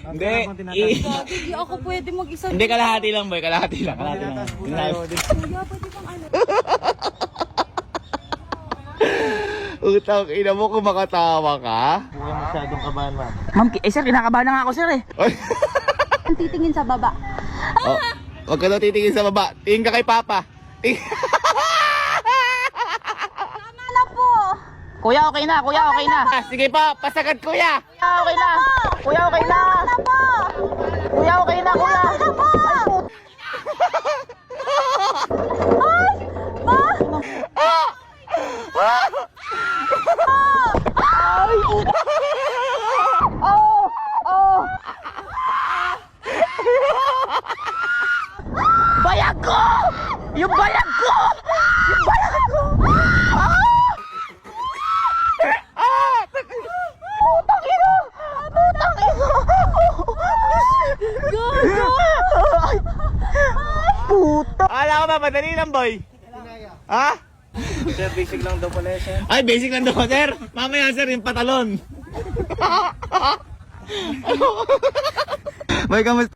Hindi. Hindi ako pwede mag-isa. Hindi, kalahati lang boy, kalahati lang. Kalahati lang. Kuya, pwede bang ano? Utang ina mo kung makatawa ka. Huwag kang masyadong kabahan, ma'am. Ma'am, sir, kinakabahan na nga ako, sir eh. Ang titingin sa baba. Oh, huwag ka daw titingin sa baba. Tingin ka kay Papa. Tama na po. Kuya, okay na, kuya, okay na. Sige pa, pasagad kuya. Kuya, okay na. Kuya, okay na. Tama po. Kuya, okay na, kuya. Tama po. Bayag ko! Yung bayag ko! Yung bayag ko! Putang ina! Putang ina! Puta! Akala ko ba, madali lang boy. Ha? Sir, basic lang daw pala sir. Ay, basic lang daw sir. Mamaya sir, yung patalon. Boy, kamusta?